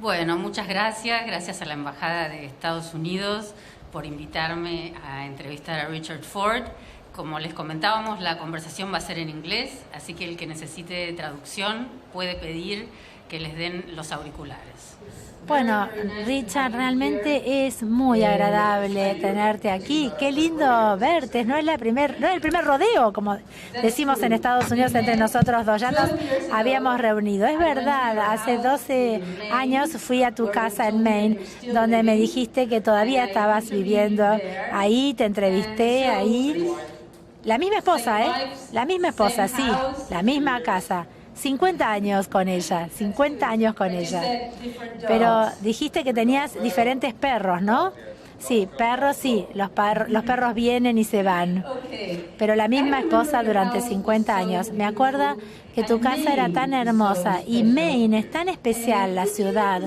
Bueno, muchas gracias. Gracias a la Embajada de Estados Unidos por invitarme a entrevistar a Richard Ford. Como les comentábamos, la conversación va a ser en inglés, así que el que necesite traducción puede pedir que les den los auriculares. Bueno, Richard, realmente es muy agradable tenerte aquí. Qué lindo verte. No es el primer rodeo, como decimos en Estados Unidos entre nosotros dos. Ya nos habíamos reunido. Es verdad, hace 12 años fui a tu casa en Maine, donde me dijiste que todavía estabas viviendo ahí, te entrevisté ahí. La misma esposa, ¿eh? La misma esposa, sí, la misma casa. 50 años con ella, 50 años con ella. Pero dijiste que tenías diferentes perros, ¿no? Sí, perros sí, los perros vienen y se van. Pero la misma esposa durante 50 años. Me acuerdo que tu casa era tan hermosa y Maine es tan especial, la ciudad.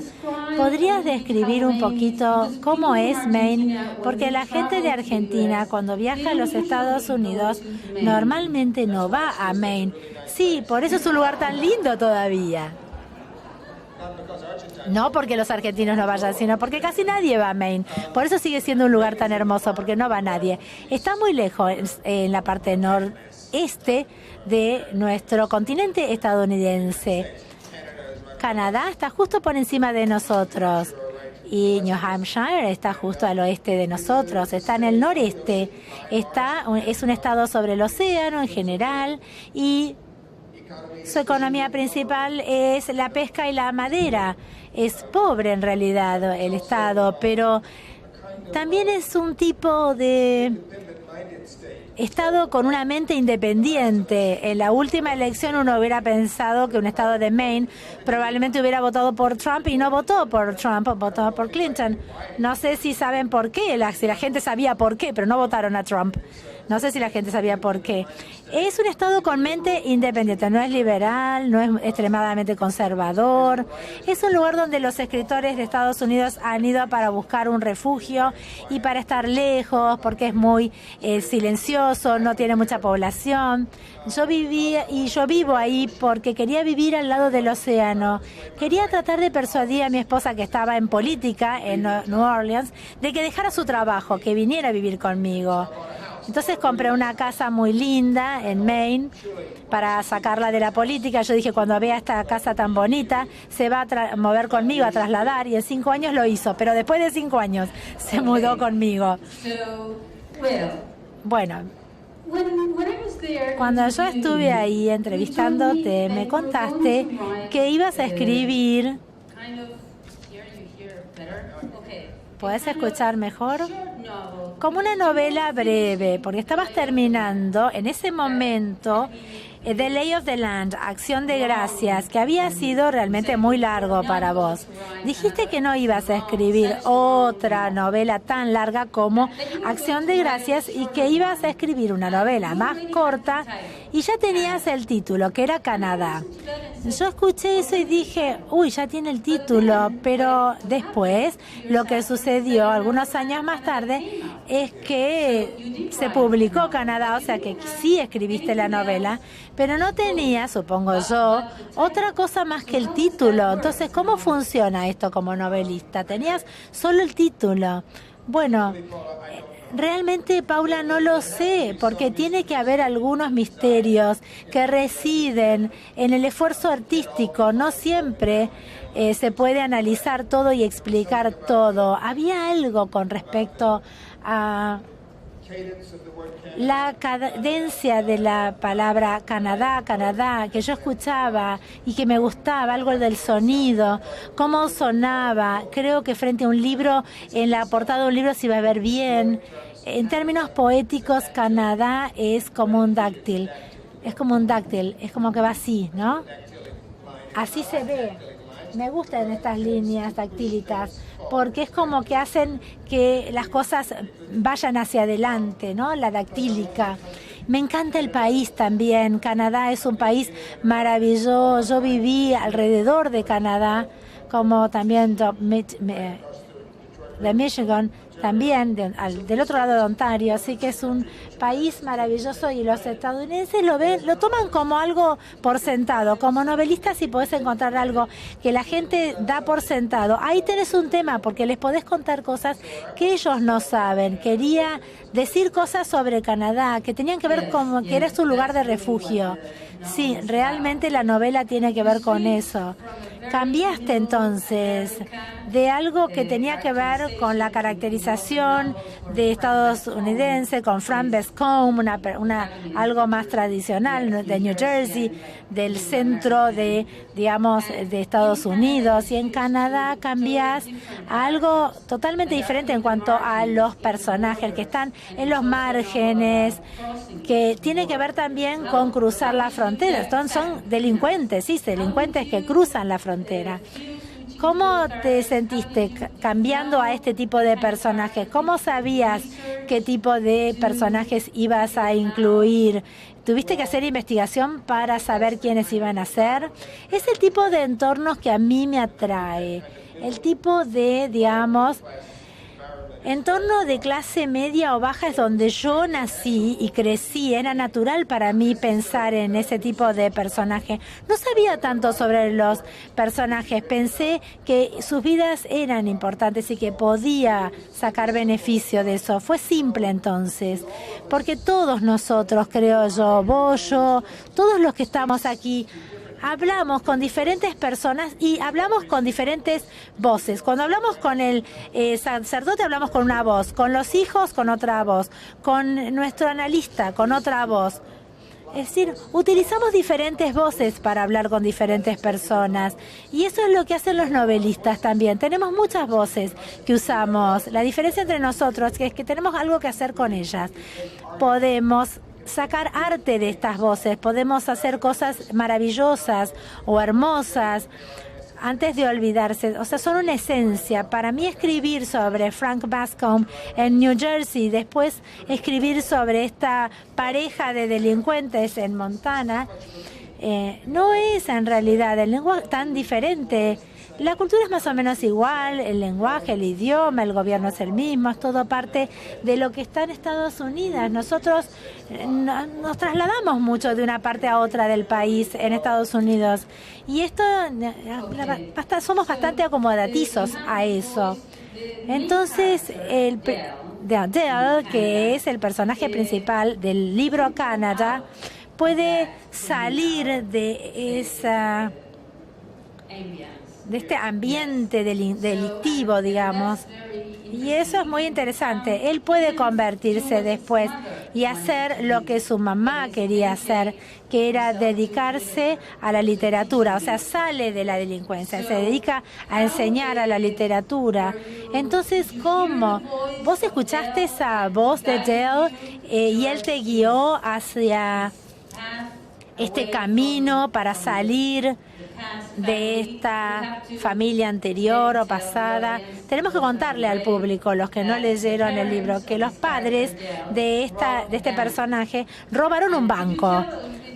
¿Podrías describir un poquito cómo es Maine? Porque la gente de Argentina, cuando viaja a los Estados Unidos, normalmente no va a Maine. Sí, por eso es un lugar tan lindo todavía. No porque los argentinos no vayan, sino porque casi nadie va a Maine. Por eso sigue siendo un lugar tan hermoso, porque no va nadie. Está muy lejos en la parte noreste de nuestro continente estadounidense. Canadá está justo por encima de nosotros. Y New Hampshire está justo al oeste de nosotros, está en el noreste. Es un estado sobre el océano en general y su economía principal es la pesca y la madera. Es pobre en realidad el estado, pero también es un tipo de estado con una mente independiente. En la última elección uno hubiera pensado que un estado de Maine probablemente hubiera votado por Trump y no votó por Trump, votó por Clinton. No sé si saben por qué, si la gente sabía por qué, pero no votaron a Trump. No sé si la gente sabía por qué. Es un estado con mente independiente, no es liberal, no es extremadamente conservador. Es un lugar donde los escritores de Estados Unidos han ido para buscar un refugio y para estar lejos, porque es muy silencioso, no tiene mucha población. Yo vivo ahí porque quería vivir al lado del océano. Quería tratar de persuadir a mi esposa, que estaba en política en New Orleans, de que dejara su trabajo, que viniera a vivir conmigo. Entonces compré una casa muy linda en Maine para sacarla de la política. Yo dije, cuando vea esta casa tan bonita, se va a mover conmigo, a trasladar, y en 5 años lo hizo. Pero después de 5 años se mudó conmigo. Bueno, cuando yo estuve ahí entrevistándote, me contaste que ibas a escribir. ¿Puedes escuchar mejor? Como una novela breve, porque estabas terminando en ese momento The Lay of the Land, Acción de Gracias, que había sido realmente muy largo para vos. Dijiste que no ibas a escribir otra novela tan larga como Acción de Gracias y que ibas a escribir una novela más corta y ya tenías el título, que era Canadá. Yo escuché eso y dije, uy, ya tiene el título, pero después lo que sucedió algunos años más tarde es que se publicó Canadá, o sea que sí escribiste la novela, pero no tenía, supongo yo, otra cosa más que el título. Entonces, ¿cómo funciona esto como novelista? Tenías solo el título. Bueno, realmente, Paula, no lo sé, porque tiene que haber algunos misterios que residen en el esfuerzo artístico. No siempre se puede analizar todo y explicar todo. Había algo con respecto a la cadencia de la palabra Canadá, que yo escuchaba y que me gustaba, algo del sonido, cómo sonaba. Creo que frente a un libro, en la portada de un libro se iba a ver bien. En términos poéticos, Canadá es como un dáctil. Es como un dáctil, es como que va así, ¿no? Así se ve. Me gustan estas líneas dactílicas porque es como que hacen que las cosas vayan hacia adelante, ¿no? La dactílica. Me encanta el país también. Canadá es un país maravilloso. Yo viví alrededor de Canadá, como también de Michigan. también del otro lado de Ontario, así que es un país maravilloso y los estadounidenses lo toman como algo por sentado. Como novelista, si podés encontrar algo que la gente da por sentado, ahí tenés un tema, porque les podés contar cosas que ellos no saben. Quería decir cosas sobre Canadá que tenían que ver con que era su lugar de refugio. Sí, realmente la novela tiene que ver con eso. Cambiaste entonces de algo que tenía que ver con la caracterización de estadounidense, con Fran Bascombe, algo más tradicional de New Jersey, del centro de Estados Unidos, y en Canadá cambias a algo totalmente diferente en cuanto a los personajes que están en los márgenes, que tiene que ver también con cruzar la frontera. Son delincuentes, sí, delincuentes que cruzan la frontera. ¿Cómo te sentiste cambiando a este tipo de personajes? ¿Cómo sabías qué tipo de personajes ibas a incluir? ¿Tuviste que hacer investigación para saber quiénes iban a ser? Es el tipo de entornos que a mí me atrae. El tipo de, entorno de clase media o baja es donde yo nací y crecí. Era natural para mí pensar en ese tipo de personaje. No sabía tanto sobre los personajes. Pensé que sus vidas eran importantes y que podía sacar beneficio de eso. Fue simple entonces, porque todos nosotros, creo yo, vos, yo, todos los que estamos aquí, hablamos con diferentes personas y hablamos con diferentes voces. Cuando hablamos con el sacerdote hablamos con una voz, con los hijos con otra voz, con nuestro analista con otra voz. Es decir, utilizamos diferentes voces para hablar con diferentes personas, y eso es lo que hacen los novelistas también. Tenemos muchas voces que usamos. La diferencia entre nosotros es que tenemos algo que hacer con ellas. Podemos sacar arte de estas voces, podemos hacer cosas maravillosas o hermosas antes de olvidarse. O sea, son una esencia. Para mí, escribir sobre Frank Bascombe en New Jersey, después escribir sobre esta pareja de delincuentes en Montana, no es en realidad el lenguaje tan diferente. La cultura es más o menos igual, el lenguaje, el idioma, el gobierno es el mismo, es todo parte de lo que está en Estados Unidos. Nosotros nos trasladamos mucho de una parte a otra del país en Estados Unidos, y esto somos bastante acomodatizos a eso. Entonces, Adele, que es el personaje principal del libro Canadá, puede salir de este ambiente delictivo, y eso es muy interesante. Él puede convertirse después y hacer lo que su mamá quería hacer, que era dedicarse a la literatura. O sea, sale de la delincuencia, se dedica a enseñar a la literatura. Entonces, ¿cómo? Vos escuchaste esa voz de Dale y él te guió hacia este camino para salir de esta familia anterior o pasada. Tenemos que contarle al público, los que no leyeron el libro, que los padres de este personaje robaron un banco.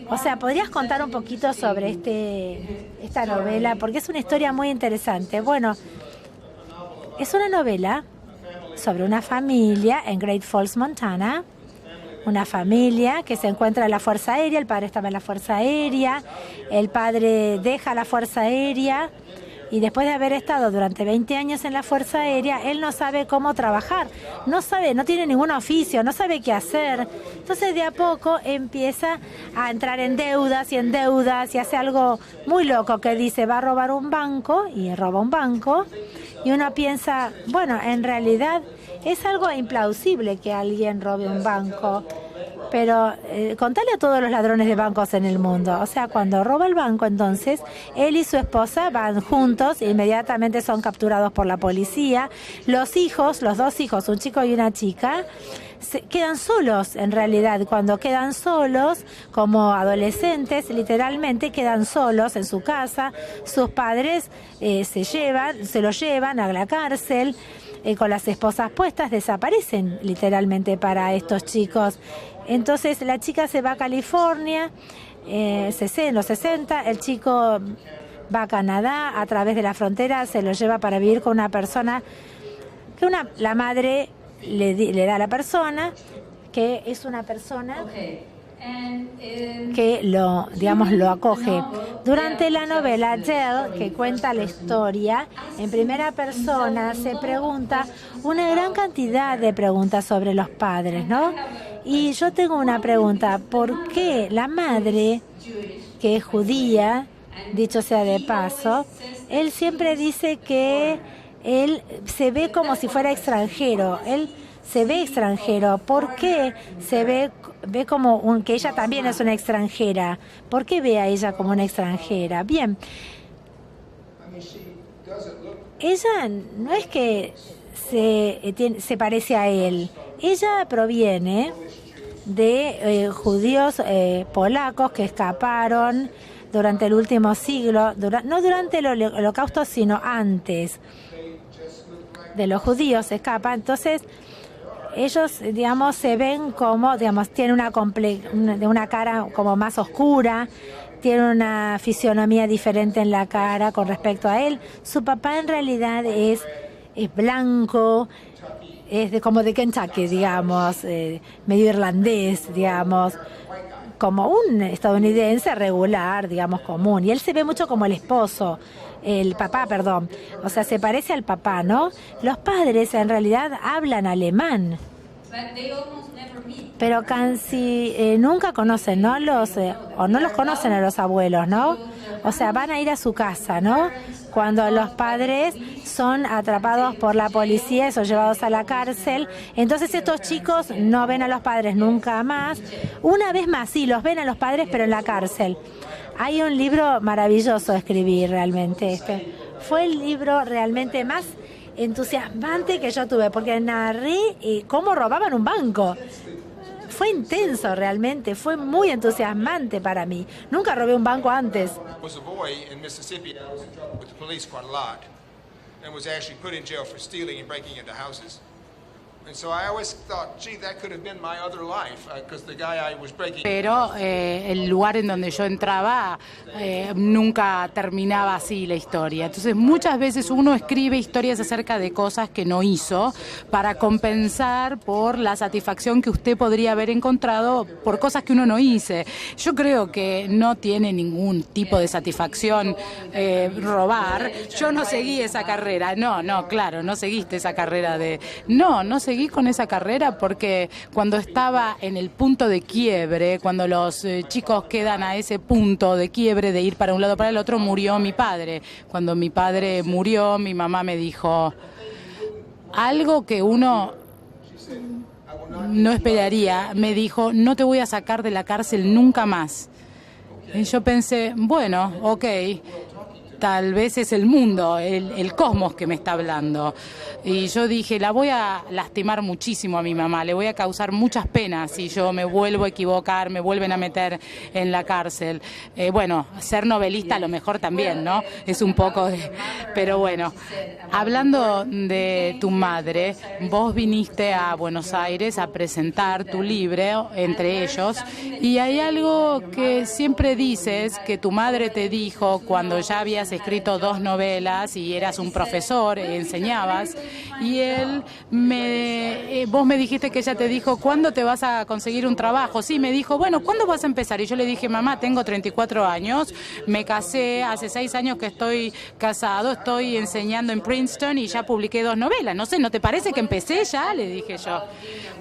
O sea, ¿podrías contar un poquito sobre esta novela? Porque es una historia muy interesante. Bueno, es una novela sobre una familia en Great Falls, Montana. Una familia que se encuentra en la Fuerza Aérea, el padre estaba en la Fuerza Aérea, el padre deja la Fuerza Aérea y después de haber estado durante 20 años en la Fuerza Aérea, él no sabe cómo trabajar, no tiene ningún oficio, no sabe qué hacer. Entonces de a poco empieza a entrar en deudas y hace algo muy loco que dice, va a robar un banco, y roba un banco, y uno piensa, bueno, en realidad es algo implausible que alguien robe un banco, pero contale a todos los ladrones de bancos en el mundo. O sea, cuando roba el banco, entonces, él y su esposa van juntos, e inmediatamente son capturados por la policía. Los dos hijos, un chico y una chica, quedan solos en realidad. Cuando quedan solos, como adolescentes, literalmente quedan solos en su casa. Sus padres se los llevan a la cárcel. Con las esposas puestas, desaparecen literalmente para estos chicos. Entonces la chica se va a California, en los 60, el chico va a Canadá, a través de la frontera se lo lleva para vivir con una persona que la madre le da a la persona, que es una persona que lo acoge. Durante la novela, Dell, que cuenta la historia en primera persona, se pregunta una gran cantidad de preguntas sobre los padres, ¿no? Y yo tengo una pregunta: ¿por qué la madre, que es judía, dicho sea de paso, él siempre dice que él se ve como si fuera extranjero? Él se ve extranjero. ¿Por qué se ve como que ella también es una extranjera? ¿Por qué ve a ella como una extranjera? Bien, ella no es que se parece a él. Ella proviene de judíos polacos que escaparon durante el último siglo, no durante el Holocausto, sino antes de los judíos escapan. Entonces, ellos, digamos, se ven como, digamos, tienen una cara como más oscura, tienen una fisionomía diferente en la cara con respecto a él. Su papá en realidad es blanco, es como de Kentucky, digamos, medio irlandés, digamos, como un estadounidense regular, digamos, común. Y él se ve mucho como el papá, perdón. O sea, se parece al papá, ¿no? Los padres en realidad hablan alemán, pero casi nunca conocen, ¿no? O no los conocen a los abuelos, ¿no? O sea, van a ir a su casa, ¿no? Cuando los padres son atrapados por la policía, son llevados a la cárcel. Entonces estos chicos no ven a los padres nunca más. Una vez más, sí, los ven a los padres, pero en la cárcel. Hay un libro maravilloso escribí realmente. Fue el libro realmente más entusiasmante que yo tuve, porque narré cómo robaban un banco. Fue intenso realmente, fue muy entusiasmante para mí. Nunca robé un banco antes. Pero el lugar en donde yo entraba nunca terminaba así la historia. Entonces muchas veces uno escribe historias acerca de cosas que no hizo para compensar por la satisfacción que usted podría haber encontrado por cosas que uno no hice. Yo creo que no tiene ningún tipo de satisfacción robar. Yo no seguí esa carrera. No, claro, no seguiste esa carrera de... No seguí con esa carrera porque cuando estaba en el punto de quiebre, cuando los chicos quedan a ese punto de quiebre de ir para un lado o para el otro, murió mi padre. Cuando mi padre murió, mi mamá me dijo algo que uno no esperaría. Me dijo: no te voy a sacar de la cárcel nunca más. Y yo pensé, bueno, ok, tal vez es el mundo, el cosmos que me está hablando. Y yo dije, la voy a lastimar muchísimo a mi mamá, le voy a causar muchas penas si yo me vuelvo a equivocar, me vuelven a meter en la cárcel. Bueno, ser novelista a lo mejor también, ¿no? Es un poco de... Pero bueno, hablando de tu madre, vos viniste a Buenos Aires a presentar tu libro, entre ellos, y hay algo que siempre dices, que tu madre te dijo cuando ya habías escrito 2 novelas y eras un profesor, enseñabas, y vos me dijiste que ella te dijo, ¿cuándo te vas a conseguir un trabajo? Sí, me dijo, bueno, ¿cuándo vas a empezar? Y yo le dije, mamá, tengo 34 años, me casé, hace 6 años que estoy casado, estoy enseñando en Princeton y ya publiqué 2 novelas. No sé, ¿no te parece que empecé ya? Le dije yo.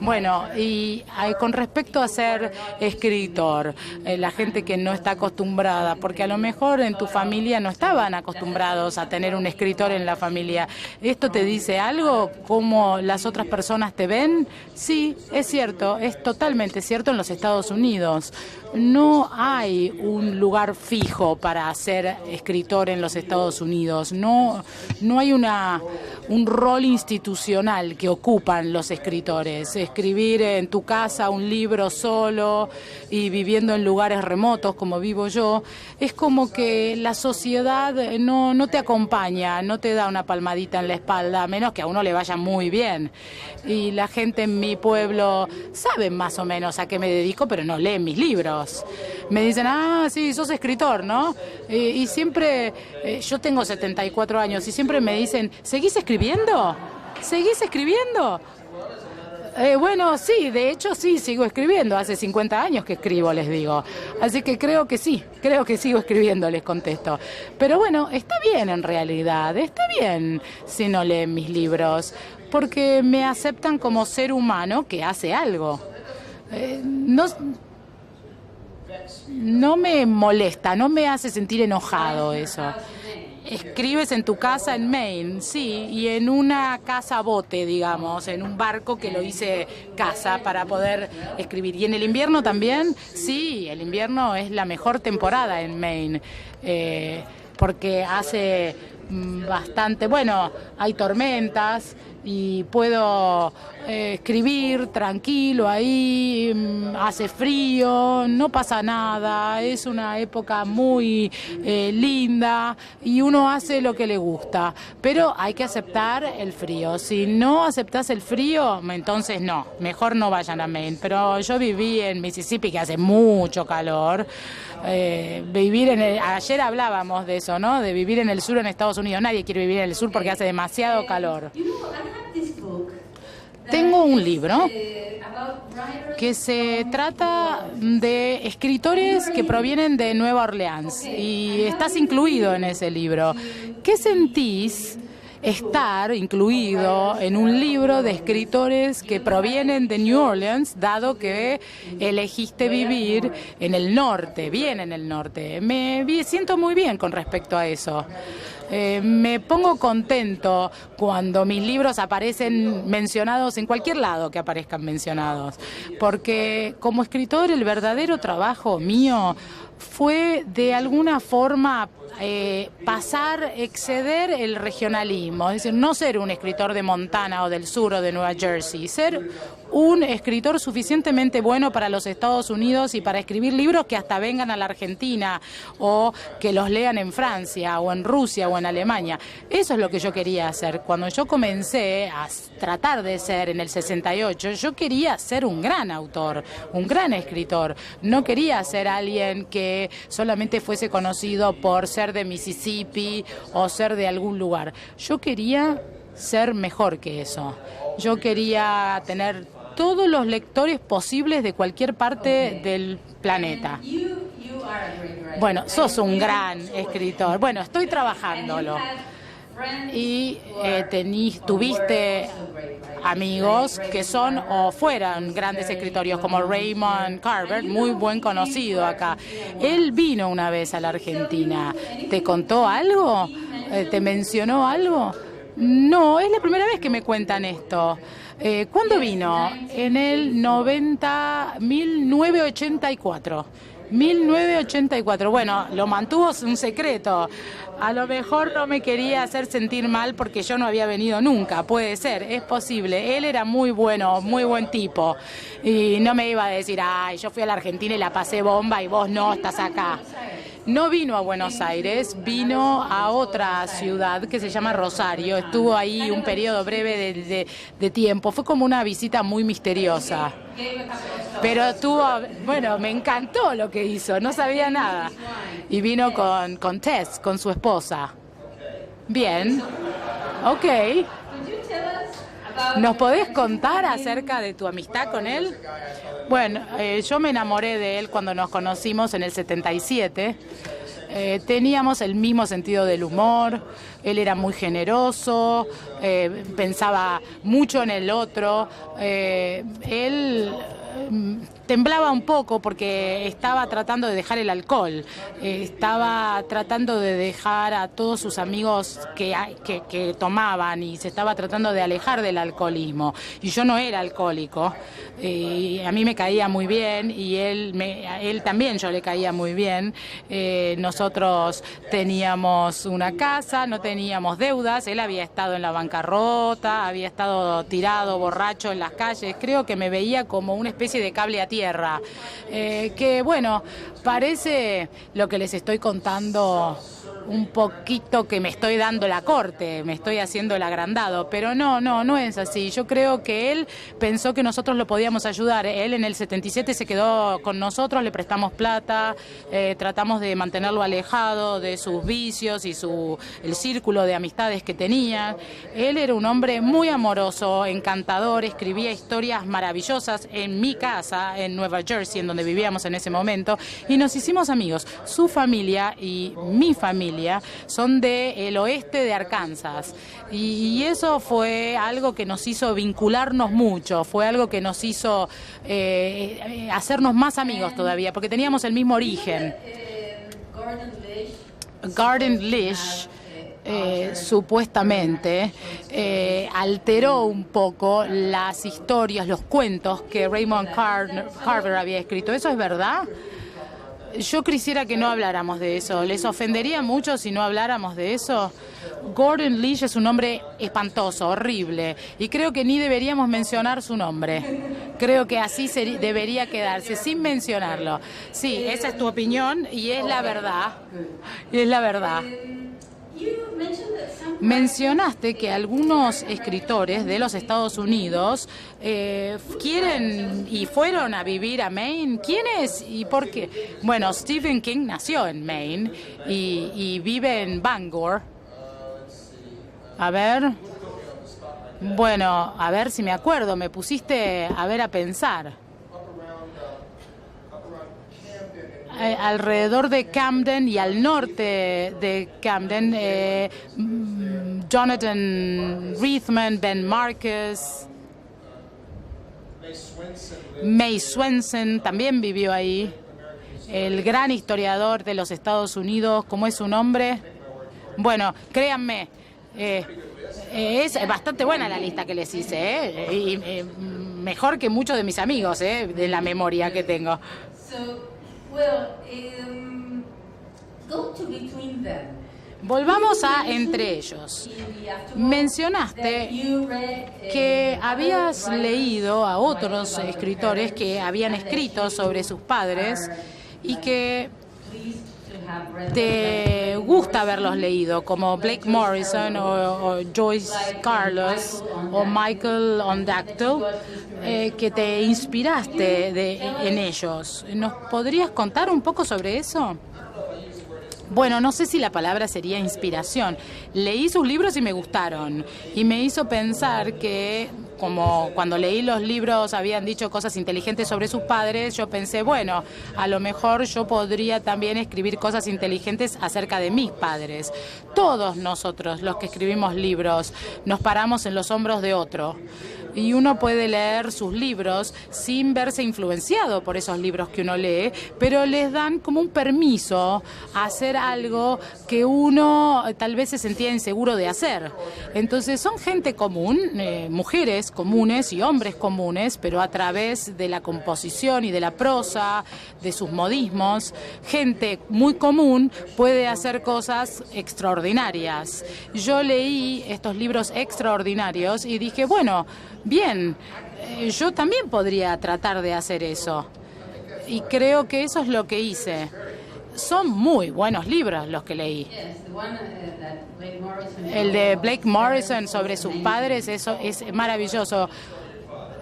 Bueno, y con respecto a ser escritor, la gente que no está acostumbrada, porque a lo mejor en tu familia no estaban acostumbrados a tener un escritor en la familia. ¿Esto te dice algo? ¿Cómo las otras personas te ven? Sí, es cierto, es totalmente cierto en los Estados Unidos. No hay un lugar fijo para ser escritor en los Estados Unidos. No hay un rol institucional que ocupan los escritores. Escribir en tu casa un libro solo y viviendo en lugares remotos como vivo yo, es como que la sociedad no te acompaña, no te da una palmadita en la espalda, a menos que a uno le vaya muy bien. Y la gente en mi pueblo sabe más o menos a qué me dedico, pero no leen mis libros. Me dicen, sí, sos escritor, ¿no? Y siempre, yo tengo 74 años y siempre me dicen, ¿seguís escribiendo? ¿Seguís escribiendo? Bueno, sí, de hecho sí, sigo escribiendo. Hace 50 años que escribo, les digo. Así que creo que sigo escribiendo, les contesto. Pero bueno, está bien en realidad, está bien si no leen mis libros, porque me aceptan como ser humano que hace algo. No me molesta, no me hace sentir enojado eso. Escribes en tu casa en Maine, sí, y en una casa bote, digamos, en un barco que lo hice casa para poder escribir. ¿Y en el invierno también? Sí, el invierno es la mejor temporada en Maine, porque hace bastante, bueno, hay tormentas y puedo escribir tranquilo ahí, hace frío, no pasa nada, es una época muy linda y uno hace lo que le gusta, pero hay que aceptar el frío. Si no aceptas el frío, entonces no, mejor no vayan a Maine. Pero yo viví en Mississippi, que hace mucho calor. Ayer hablábamos de eso, ¿no? De vivir en el sur en Estados Unidos. Nadie quiere vivir en el sur porque hace demasiado calor. Tengo un libro que se trata de escritores que provienen de Nueva Orleans y estás incluido en ese libro. ¿Qué sentís estar incluido en un libro de escritores que provienen de New Orleans, dado que elegiste vivir en el norte, bien en el norte? Me siento muy bien con respecto a eso. Me pongo contento cuando mis libros aparecen mencionados en cualquier lado que aparezcan mencionados, porque como escritor el verdadero trabajo mío fue de alguna forma exceder el regionalismo, es decir, no ser un escritor de Montana o del sur o de Nueva Jersey, ser un escritor suficientemente bueno para los Estados Unidos y para escribir libros que hasta vengan a la Argentina o que los lean en Francia o en Rusia o en Alemania. Eso es lo que yo quería hacer. Cuando yo comencé a tratar de ser en el 68, yo quería ser un gran autor, un gran escritor. No quería ser alguien que solamente fuese conocido por ser de Mississippi o ser de algún lugar. Yo quería ser mejor que eso. Yo quería tener todos los lectores posibles de cualquier parte del planeta. Bueno, sos un gran escritor. Bueno, estoy trabajándolo. Y tuviste amigos que son o fueran grandes escritores como Raymond Carver, muy buen conocido acá. Él vino una vez a la Argentina. ¿Te contó algo? ¿Te mencionó algo? No, es la primera vez que me cuentan esto. ¿Cuándo vino? En el 1984. 1984. Bueno, lo mantuvo un secreto. A lo mejor no me quería hacer sentir mal porque yo no había venido nunca. Puede ser, es posible. Él era muy bueno, muy buen tipo. Y no me iba a decir, ay, yo fui a la Argentina y la pasé bomba y vos no, estás acá. No vino a Buenos Aires, vino a otra ciudad que se llama Rosario. Estuvo ahí un periodo breve de tiempo. Fue como una visita muy misteriosa. Pero bueno, me encantó lo que hizo, no sabía nada. Y vino con Tess, con su esposa. Bien, ok. ¿Nos podés contar acerca de tu amistad con él? Bueno, yo me enamoré de él cuando nos conocimos en el 77. Teníamos el mismo sentido del humor, él era muy generoso, pensaba mucho en el otro, él temblaba un poco porque estaba tratando de dejar el alcohol, estaba tratando de dejar a todos sus amigos que tomaban y se estaba tratando de alejar del alcoholismo. Y yo no era alcohólico, y a mí me caía muy bien y a él también yo le caía muy bien. Nosotros teníamos una casa, no teníamos deudas, él había estado en la bancarrota, había estado tirado, borracho en las calles, creo que me veía como una especie de cable a tierra, que bueno, parece lo que les estoy contando un poquito que me estoy dando la corte, me estoy haciendo el agrandado, pero no es así. Yo creo que él pensó que nosotros lo podíamos ayudar. Él en el 77 se quedó con nosotros, le prestamos plata, tratamos de mantenerlo alejado de sus vicios y el círculo de amistades que tenía. Él era un hombre muy amoroso, encantador, escribía historias maravillosas en mi casa, en Nueva Jersey, en donde vivíamos en ese momento, y nos hicimos amigos. Su familia y mi familia son del oeste de Arkansas, y eso fue algo que nos hizo vincularnos mucho, fue algo que nos hizo hacernos más amigos todavía, porque teníamos el mismo origen. Gordon Lish supuestamente alteró un poco las historias, los cuentos que Raymond Carver había escrito. ¿Eso es verdad? Yo quisiera que no habláramos de eso. ¿Les ofendería mucho si no habláramos de eso? Gordon Lish es un hombre espantoso, horrible, y creo que ni deberíamos mencionar su nombre. Creo que así debería quedarse, sin mencionarlo. Sí, esa es tu opinión y es la verdad. Y es la verdad. Mencionaste que algunos escritores de los Estados Unidos quieren y fueron a vivir a Maine. ¿Quiénes y por qué? Bueno, Stephen King nació en Maine y vive en Bangor. A ver. Bueno, a ver si me acuerdo. Me pusiste a pensar. Alrededor de Camden y al norte de Camden, Jonathan Reithman, Ben Marcus, May Swenson también vivió ahí. El gran historiador de los Estados Unidos, ¿cómo es su nombre? Bueno, créanme, es bastante buena la lista que les hice, y mejor que muchos de mis amigos, de la memoria que tengo. Volvamos a entre ellos. Mencionaste que habías leído a otros escritores que habían escrito sobre sus padres y que te gusta haberlos leído, como Blake Morrison o Joyce Carlos o Michael Ondaatje, que te inspiraste en ellos. ¿Nos podrías contar un poco sobre eso? Bueno, no sé si la palabra sería inspiración. Leí sus libros y me gustaron. Y me hizo pensar que, como cuando leí los libros habían dicho cosas inteligentes sobre sus padres, yo pensé, bueno, a lo mejor yo podría también escribir cosas inteligentes acerca de mis padres. Todos nosotros, los que escribimos libros, nos paramos en los hombros de otro. Y uno puede leer sus libros sin verse influenciado por esos libros que uno lee, pero les dan como un permiso a hacer algo que uno tal vez se sentía inseguro de hacer. Entonces son gente común, mujeres comunes y hombres comunes, pero a través de la composición y de la prosa, de sus modismos, gente muy común puede hacer cosas extraordinarias. Yo leí estos libros extraordinarios y dije, bueno, bien, yo también podría tratar de hacer eso. Y creo que eso es lo que hice. Son muy buenos libros los que leí. El de Blake Morrison sobre sus padres, eso es maravilloso.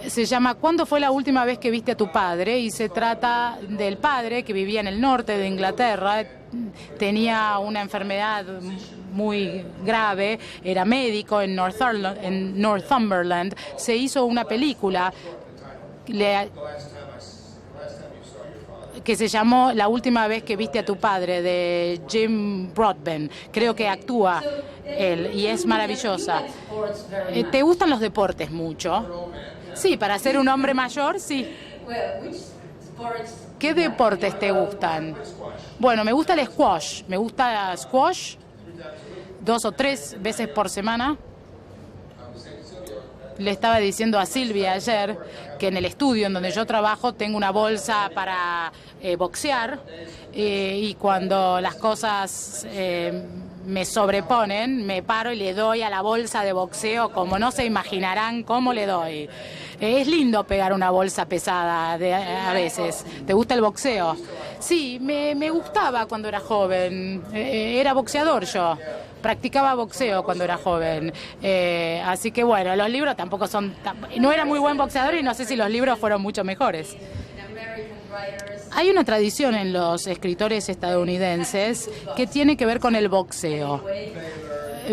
Se llama ¿Cuándo fue la última vez que viste a tu padre? Y se trata del padre que vivía en el norte de Inglaterra. Tenía una enfermedad muy grave, era médico en Northumberland. Se hizo una película que se llamó La última vez que viste a tu padre, de Jim Broadbent. Creo que actúa él y es maravillosa. ¿Te gustan los deportes mucho? Sí, para ser un hombre mayor, sí. ¿Qué deportes te gustan? Bueno, me gusta el squash. Me gusta squash 2 o 3 veces por semana. Le estaba diciendo a Silvia ayer que en el estudio en donde yo trabajo tengo una bolsa para boxear, y cuando las cosas me sobreponen, me paro y le doy a la bolsa de boxeo, como no se imaginarán cómo le doy. Es lindo pegar una bolsa pesada a veces. ¿Te gusta el boxeo? Sí, me gustaba cuando era joven. Era boxeador yo. Practicaba boxeo cuando era joven. Así que bueno, los libros tampoco son... No era muy buen boxeador y no sé si los libros fueron mucho mejores. Hay una tradición en los escritores estadounidenses que tiene que ver con el boxeo.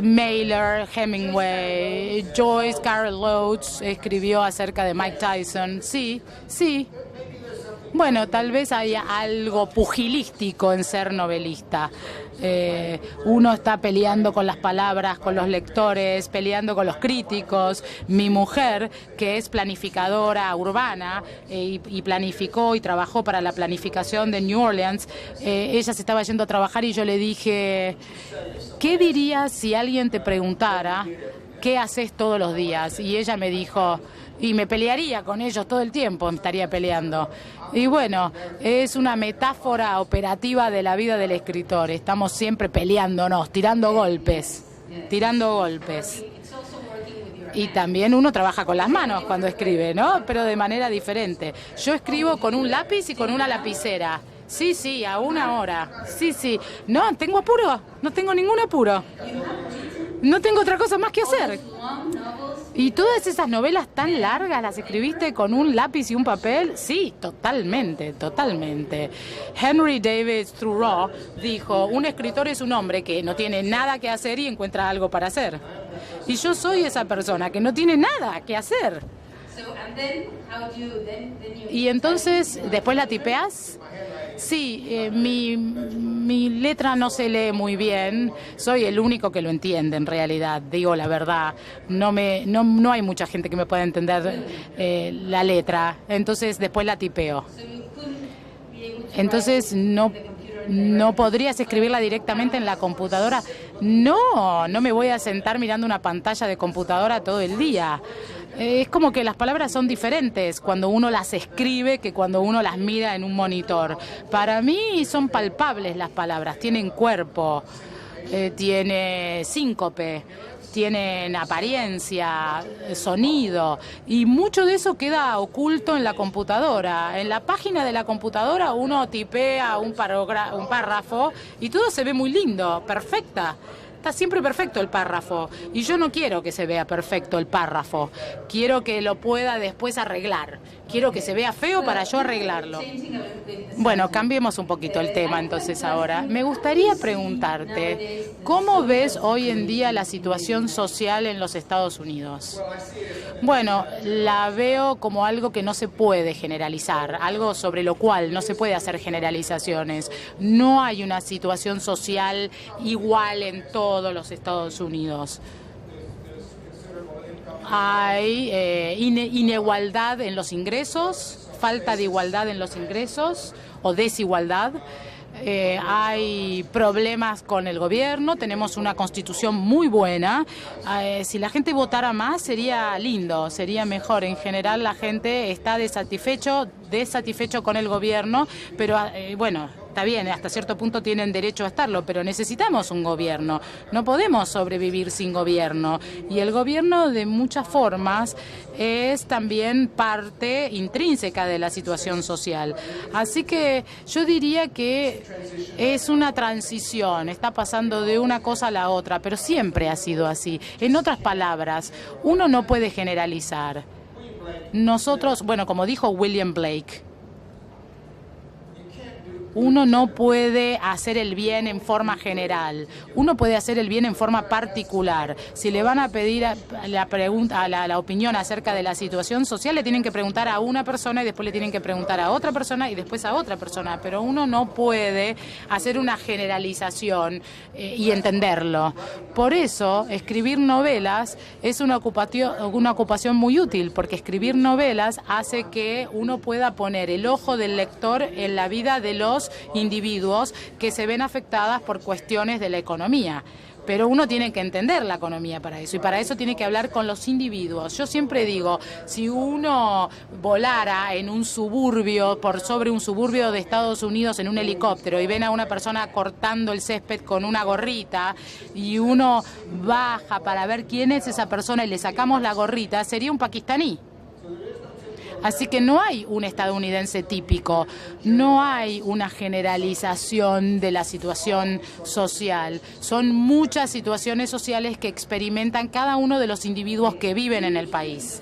Mailer, Hemingway, Joyce Carol Oates escribió acerca de Mike Tyson. Sí, sí. Bueno, tal vez haya algo pugilístico en ser novelista. Uno está peleando con las palabras, con los lectores, peleando con los críticos. Mi mujer, que es planificadora urbana y planificó y trabajó para la planificación de New Orleans, ella se estaba yendo a trabajar y yo le dije, ¿qué dirías si alguien te preguntara qué haces todos los días? Y ella me dijo, y me pelearía con ellos todo el tiempo, me estaría peleando. Y bueno, es una metáfora operativa de la vida del escritor. Estamos siempre peleándonos, tirando golpes. Y también uno trabaja con las manos cuando escribe, ¿no? Pero de manera diferente. Yo escribo con un lápiz y con una lapicera. Sí, a una hora. Sí. No, tengo apuro. No tengo ningún apuro. No tengo otra cosa más que hacer. ¿Y todas esas novelas tan largas las escribiste con un lápiz y un papel? Sí, totalmente. Henry David Thoreau dijo, un escritor es un hombre que no tiene nada que hacer y encuentra algo para hacer. Y yo soy esa persona que no tiene nada que hacer. Y entonces, ¿después la tipeas? Sí, mi letra no se lee muy bien. Soy el único que lo entiende, en realidad. Digo la verdad. No hay mucha gente que me pueda entender la letra. Entonces, después la tipeo. Entonces, ¿no podrías escribirla directamente en la computadora? No me voy a sentar mirando una pantalla de computadora todo el día. Es como que las palabras son diferentes cuando uno las escribe que cuando uno las mira en un monitor. Para mí son palpables las palabras, tienen cuerpo, tiene síncope, tienen apariencia, sonido, y mucho de eso queda oculto en la computadora. En la página de la computadora uno tipea un párrafo y todo se ve muy lindo, perfecta. Está siempre perfecto el párrafo y yo no quiero que se vea perfecto el párrafo, quiero que lo pueda después arreglar, quiero que se vea feo para yo arreglarlo. Bueno, cambiemos un poquito el tema entonces ahora. Me gustaría preguntarte, ¿cómo ves hoy en día la situación social en los Estados Unidos? Bueno, la veo como algo que no se puede generalizar, algo sobre lo cual no se puede hacer generalizaciones. No hay una situación social igual en todos los Estados Unidos. Hay inigualdad en los ingresos, falta de igualdad en los ingresos o desigualdad. Hay problemas con el gobierno, tenemos una constitución muy buena. Si la gente votara más sería lindo, sería mejor. En general la gente está desatisfecho con el gobierno, pero bueno, está bien, hasta cierto punto tienen derecho a estarlo, pero necesitamos un gobierno. No podemos sobrevivir sin gobierno. Y el gobierno, de muchas formas, es también parte intrínseca de la situación social. Así que yo diría que es una transición, está pasando de una cosa a la otra, pero siempre ha sido así. En otras palabras, uno no puede generalizar. Nosotros, bueno, como dijo William Blake, uno no puede hacer el bien en forma general, uno puede hacer el bien en forma particular. Si le van a pedir la opinión acerca de la situación social, le tienen que preguntar a una persona y después le tienen que preguntar a otra persona y después a otra persona, pero uno no puede hacer una generalización y entenderlo. Por eso, escribir novelas es una ocupación muy útil, porque escribir novelas hace que uno pueda poner el ojo del lector en la vida de los individuos que se ven afectadas por cuestiones de la economía. Pero uno tiene que entender la economía para eso, y para eso tiene que hablar con los individuos. Yo siempre digo, si uno volara en un suburbio, por sobre un suburbio de Estados Unidos en un helicóptero, y ven a una persona cortando el césped con una gorrita, y uno baja para ver quién es esa persona y le sacamos la gorrita, sería un pakistaní. Así que no hay un estadounidense típico, no hay una generalización de la situación social. Son muchas situaciones sociales que experimentan cada uno de los individuos que viven en el país.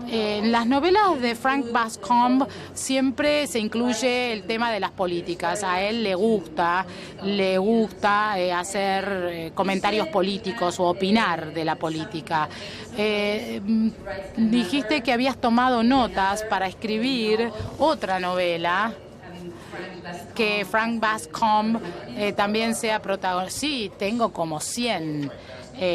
En las novelas de Frank Bascombe siempre se incluye el tema de las políticas. A él le gusta hacer comentarios políticos o opinar de la política. Dijiste que habías tomado notas para escribir otra novela que Frank Bascombe también sea protagonista. Sí, tengo como 100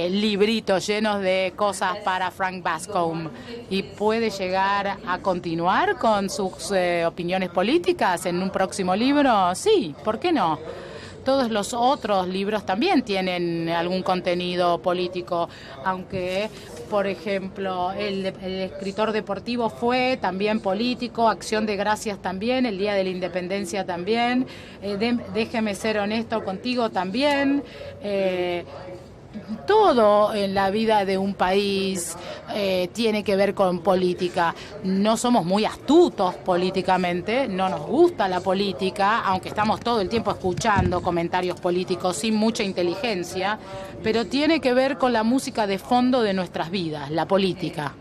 libritos llenos de cosas para Frank Bascombe. ¿Y puede llegar a continuar con sus opiniones políticas en un próximo libro? Sí, ¿por qué no? Todos los otros libros también tienen algún contenido político, aunque, por ejemplo, el escritor deportivo fue también político, Acción de Gracias también, el Día de la Independencia también, Déjeme ser honesto contigo también. Todo en la vida de un país tiene que ver con política. No somos muy astutos políticamente, no nos gusta la política, aunque estamos todo el tiempo escuchando comentarios políticos sin mucha inteligencia, pero tiene que ver con la música de fondo de nuestras vidas, la política.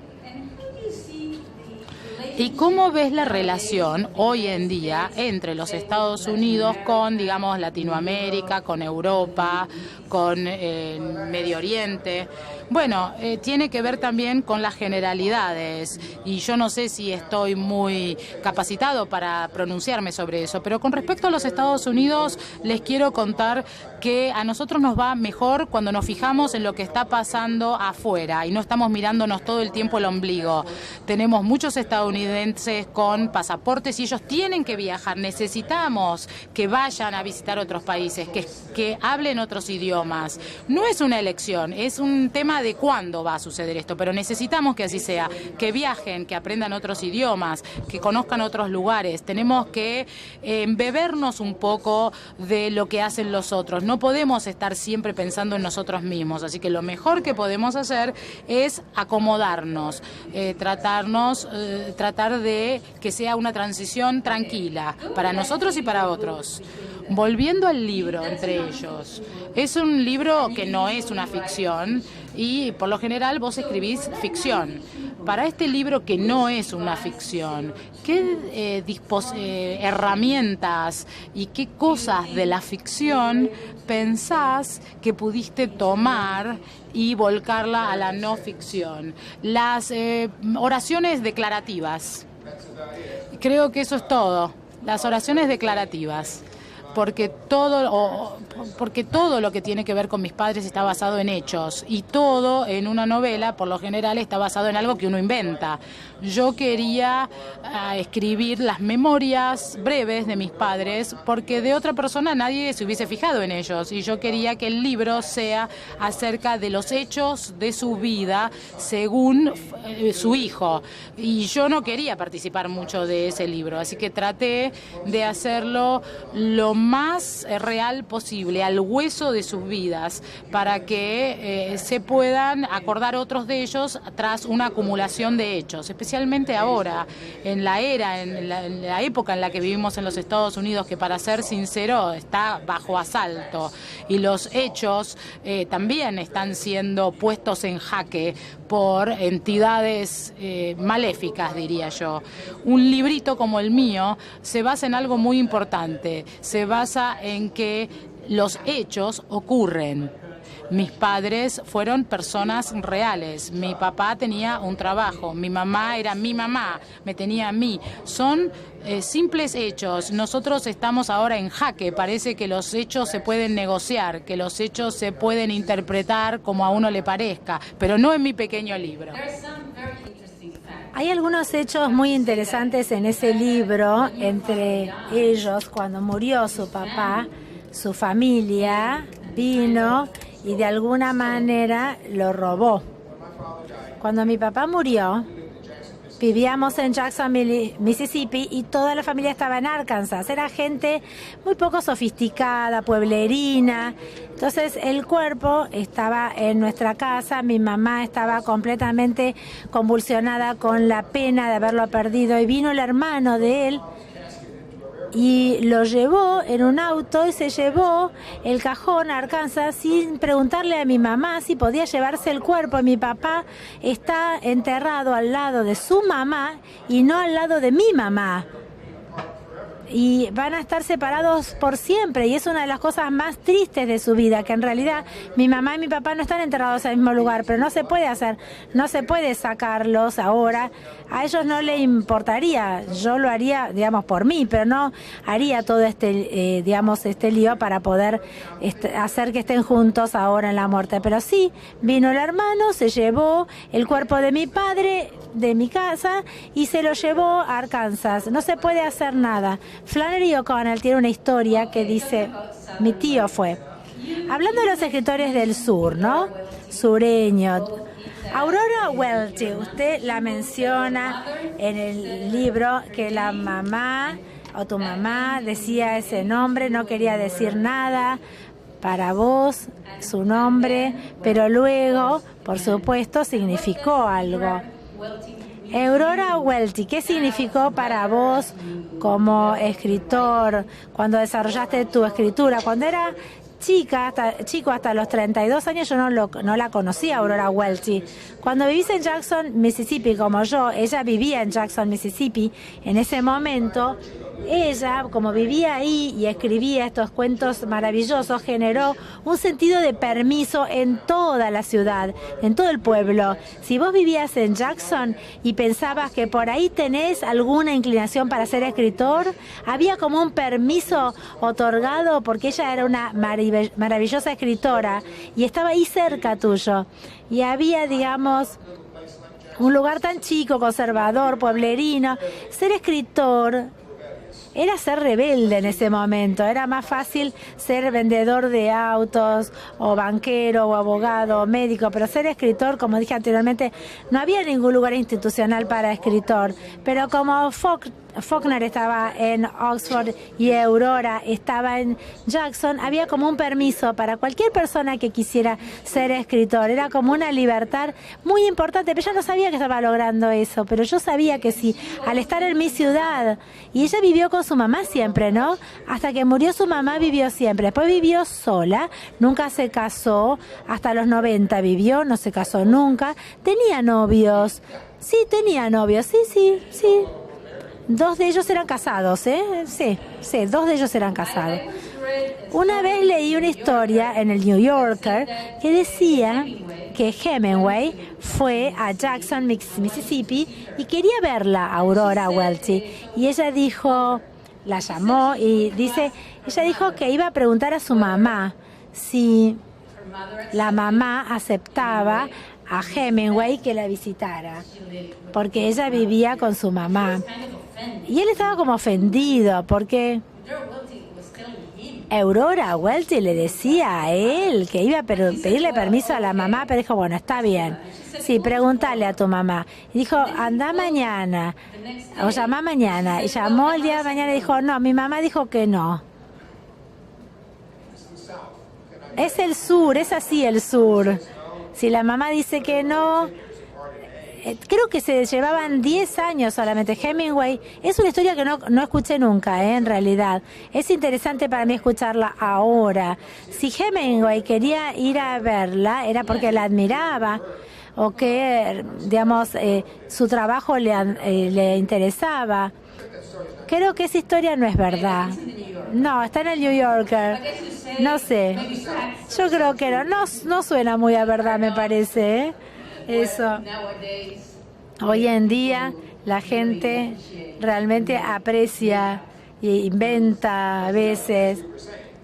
¿Y cómo ves la relación hoy en día entre los Estados Unidos con, digamos, Latinoamérica, con Europa, con Medio Oriente? Bueno, tiene que ver también con las generalidades y yo no sé si estoy muy capacitado para pronunciarme sobre eso, pero con respecto a los Estados Unidos les quiero contar que a nosotros nos va mejor cuando nos fijamos en lo que está pasando afuera y no estamos mirándonos todo el tiempo el ombligo. Tenemos muchos estadounidenses con pasaportes y ellos tienen que viajar. Necesitamos que vayan a visitar otros países, que hablen otros idiomas. No es una elección, es un tema de cuándo va a suceder esto, pero necesitamos que así sea, que viajen, que aprendan otros idiomas, que conozcan otros lugares. Tenemos que embebernos un poco de lo que hacen los otros. No podemos estar siempre pensando en nosotros mismos, así que lo mejor que podemos hacer es acomodarnos, tratar de que sea una transición tranquila para nosotros y para otros. Volviendo al libro, entre ellos, es un libro que no es una ficción y por lo general vos escribís ficción. Para este libro que no es una ficción, ¿qué herramientas y qué cosas de la ficción pensás que pudiste tomar y volcarla a la no ficción? Las oraciones declarativas. Creo que eso es todo. Las oraciones declarativas. Porque todo lo que tiene que ver con mis padres está basado en hechos y todo en una novela, por lo general, está basado en algo que uno inventa. Yo quería escribir las memorias breves de mis padres porque de otra persona nadie se hubiese fijado en ellos y yo quería que el libro sea acerca de los hechos de su vida según su hijo y yo no quería participar mucho de ese libro, así que traté de hacerlo lo más real posible, al hueso de sus vidas, para que se puedan acordar otros de ellos tras una acumulación de hechos, especialmente ahora, en la época en la que vivimos en los Estados Unidos, que para ser sincero está bajo asalto, y los hechos también están siendo puestos en jaque por entidades maléficas, diría yo. Un librito como el mío se basa en algo muy importante, se basa en que los hechos ocurren. Mis padres fueron personas reales. Mi papá tenía un trabajo. Mi mamá era mi mamá. Me tenía a mí. Son simples hechos. Nosotros estamos ahora en jaque. Parece que los hechos se pueden negociar, que los hechos se pueden interpretar como a uno le parezca, pero no en mi pequeño libro. Hay algunos hechos muy interesantes en ese libro. Entre ellos, cuando murió su papá, su familia vino y de alguna manera lo robó. Cuando mi papá murió, Vivíamos en Jacksonville, Mississippi, y toda la familia estaba en Arkansas. Era gente muy poco sofisticada, pueblerina. Entonces el cuerpo estaba en nuestra casa. Mi mamá estaba completamente convulsionada con la pena de haberlo perdido. Y vino el hermano de él y lo llevó en un auto y se llevó el cajón a Arkansas sin preguntarle a mi mamá si podía llevarse el cuerpo. Mi papá está enterrado al lado de su mamá y no al lado de mi mamá. Y van a estar separados por siempre, y es una de las cosas más tristes de su vida, que en realidad mi mamá y mi papá no están enterrados en el mismo lugar, pero no se puede hacer, no se puede sacarlos ahora. A ellos no les importaría, yo lo haría, digamos, por mí, pero no haría todo este lío para poder hacer que estén juntos ahora en la muerte. Pero sí, vino el hermano, se llevó el cuerpo de mi padre de mi casa y se lo llevó a Arkansas. No se puede hacer nada. Flannery O'Connell tiene una historia que dice, mi tío fue, hablando de los escritores del sur, ¿no? Sureño. Aurora Welty, usted la menciona en el libro, que la mamá o tu mamá decía ese nombre, no quería decir nada para vos, su nombre, pero luego, por supuesto, significó algo. Aurora Welty, ¿qué significó para vos como escritor cuando desarrollaste tu escritura? Cuando era chico, hasta los 32 años, yo no la conocía, Aurora Welty. Cuando vivís en Jackson, Mississippi, como yo, ella vivía en Jackson, Mississippi, en ese momento, ella, como vivía ahí y escribía estos cuentos maravillosos, generó un sentido de permiso en toda la ciudad, en todo el pueblo. Si vos vivías en Jackson y pensabas que por ahí tenés alguna inclinación para ser escritor, había como un permiso otorgado porque ella era una maravillosa escritora y estaba ahí cerca tuyo. Y había, digamos, un lugar tan chico, conservador, pueblerino. Ser escritor era ser rebelde en ese momento. Era más fácil ser vendedor de autos o banquero o abogado o médico, pero ser escritor, como dije anteriormente, no había ningún lugar institucional para escritor. Pero como Faulkner estaba en Oxford y Aurora estaba en Jackson, había como un permiso para cualquier persona que quisiera ser escritor. Era como una libertad muy importante, pero ella no sabía que estaba logrando eso, pero yo sabía que sí, al estar en mi ciudad. Y ella vivió con su mamá siempre, ¿no? Hasta que murió su mamá vivió siempre. Después vivió sola, nunca se casó, hasta los 90 vivió, no se casó nunca. Tenía novios, sí, sí. 2 de ellos eran casados, ¿eh? Sí, 2 de ellos eran casados. Una vez leí una historia en el New Yorker que decía que Hemingway fue a Jackson, Mississippi, y quería verla, Aurora Welty. Y ella dijo, la llamó y ella dijo que iba a preguntar a su mamá si la mamá aceptaba a Hemingway que la visitara, porque ella vivía con su mamá. Y él estaba como ofendido, porque Aurora Welty le decía a él que iba a pedirle permiso a la mamá, pero dijo, bueno, está bien. Sí, pregúntale a tu mamá. Y dijo, anda mañana, o llama mañana. Y llamó el día de mañana y dijo, no, mi mamá dijo que no. Es el sur, es así el sur. Si la mamá dice que no, creo que se llevaban 10 años solamente. Hemingway, es una historia que no escuché nunca, en realidad. Es interesante para mí escucharla ahora. Si Hemingway quería ir a verla, era porque la admiraba o que, digamos, su trabajo le interesaba. Creo que esa historia no es verdad. No, está en el New Yorker. No sé. Yo creo que no suena muy a verdad, me parece, ¿eh? Eso. Hoy en día la gente realmente aprecia e inventa a veces.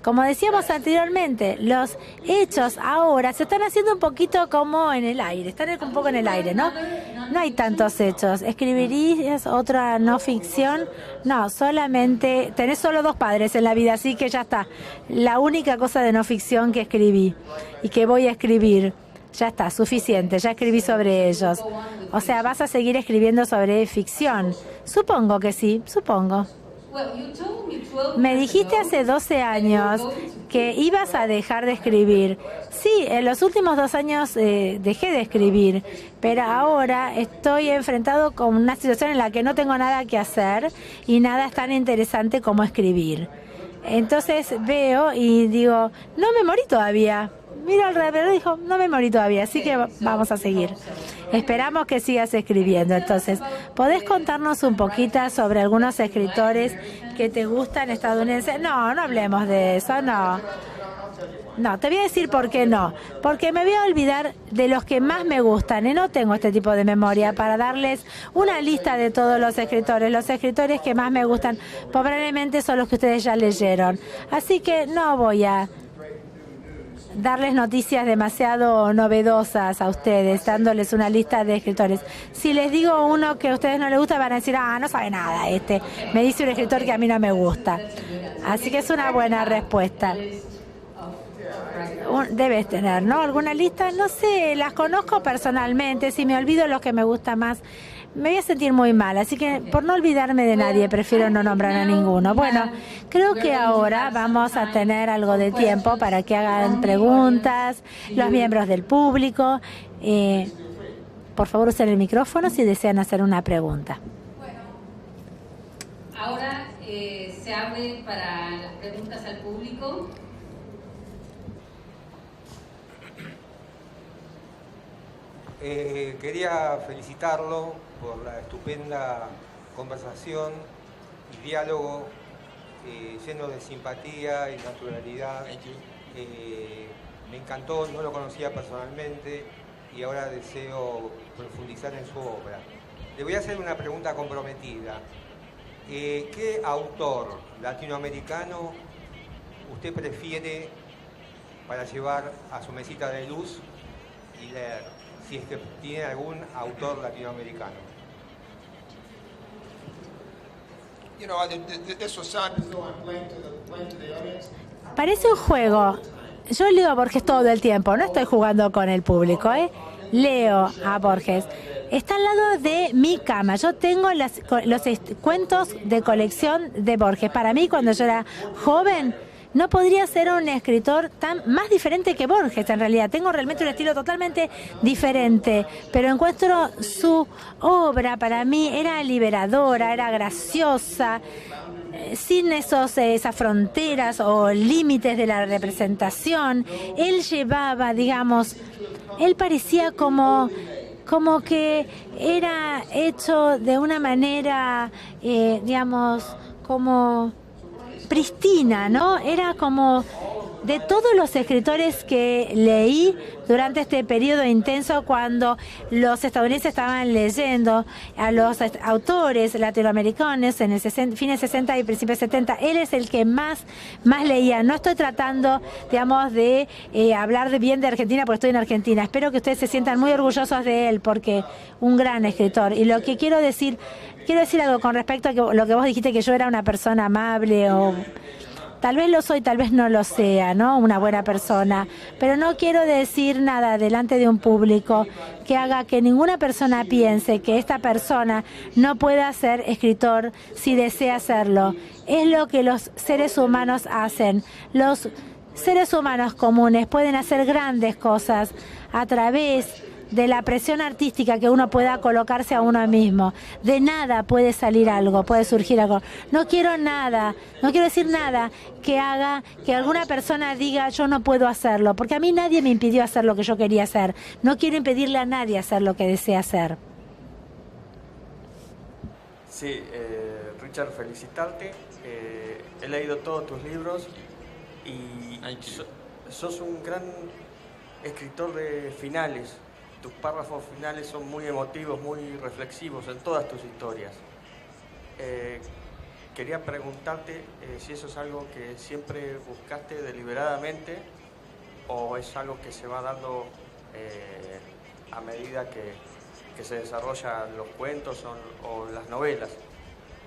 Como decíamos anteriormente, los hechos ahora se están haciendo un poquito como en el aire, están un poco en el aire, ¿no? No hay tantos hechos. ¿Escribirías otra no ficción? No, solamente, tenés solo 2 padres en la vida, así que ya está. La única cosa de no ficción que escribí y que voy a escribir. Ya está, suficiente, ya escribí sobre ellos. O sea, ¿vas a seguir escribiendo sobre ficción? Supongo que sí, supongo. Me dijiste hace 12 años que ibas a dejar de escribir. Sí, en los últimos 2 años dejé de escribir, pero ahora estoy enfrentado con una situación en la que no tengo nada que hacer y nada es tan interesante como escribir. Entonces veo y digo, no me morí todavía. Miro alrededor y dijo, no me morí todavía, así que vamos a seguir. Esperamos que sigas escribiendo. Entonces, ¿podés contarnos un poquito sobre algunos escritores que te gustan estadounidenses? No, no hablemos de eso, no. No, te voy a decir por qué no. Porque me voy a olvidar de los que más me gustan y no tengo este tipo de memoria para darles una lista de todos los escritores. Los escritores que más me gustan probablemente son los que ustedes ya leyeron. Así que no voy a darles noticias demasiado novedosas a ustedes, dándoles una lista de escritores. Si les digo uno que a ustedes no les gusta, van a decir, no sabe nada este. Me dice un escritor que a mí no me gusta. Así que es una buena respuesta. Debes tener, ¿no? ¿Alguna lista? No sé, las conozco personalmente. Si me olvido los que me gustan más, me voy a sentir muy mal. Así que por no olvidarme de nadie, prefiero no nombrar a ninguno. Bueno, creo que ahora vamos a tener algo de tiempo para que hagan preguntas los miembros del público. Por favor, usen el micrófono si desean hacer una pregunta. Bueno, ahora se abre para las preguntas al público. Quería felicitarlo por la estupenda conversación y diálogo lleno de simpatía y naturalidad. Me encantó, no lo conocía personalmente y ahora deseo profundizar en su obra. Le voy a hacer una pregunta comprometida. ¿Qué autor latinoamericano usted prefiere para llevar a su mesita de luz y leer? Si es que tiene algún autor latinoamericano. Parece un juego. Yo leo a Borges todo el tiempo, no estoy jugando con el público, Leo a Borges. Está al lado de mi cama. Yo tengo los cuentos de colección de Borges. Para mí, cuando yo era joven, no podría ser un escritor más diferente que Borges, en realidad. Tengo realmente un estilo totalmente diferente, pero encuentro su obra, para mí, era liberadora, era graciosa, sin esas fronteras o límites de la representación. Él llevaba, digamos, él parecía como que era hecho de una manera, digamos, como pristina, ¿no? Era como de todos los escritores que leí durante este periodo intenso cuando los estadounidenses estaban leyendo a los autores latinoamericanos en el fines 60 y principios 70, él es el que más leía. No estoy tratando, digamos, de hablar bien de Argentina porque estoy en Argentina. Espero que ustedes se sientan muy orgullosos de él porque un gran escritor. Y lo que quiero decir algo con respecto a lo que vos dijiste, que yo era una persona amable o tal vez lo soy, tal vez no lo sea, ¿no? Una buena persona. Pero no quiero decir nada delante de un público que haga que ninguna persona piense que esta persona no pueda ser escritor si desea hacerlo. Es lo que los seres humanos hacen. Los seres humanos comunes pueden hacer grandes cosas a través de la presión artística que uno pueda colocarse a uno mismo. De nada puede salir algo, puede surgir algo. No quiero decir nada que haga que alguna persona diga yo no puedo hacerlo, porque a mí nadie me impidió hacer lo que yo quería hacer. No quiero impedirle a nadie hacer lo que desea hacer. Sí, Richard, felicitarte. He leído todos tus libros y sos un gran escritor de finales. Tus párrafos finales son muy emotivos, muy reflexivos en todas tus historias. Quería preguntarte si eso es algo que siempre buscaste deliberadamente o es algo que se va dando a medida que se desarrollan los cuentos o las novelas.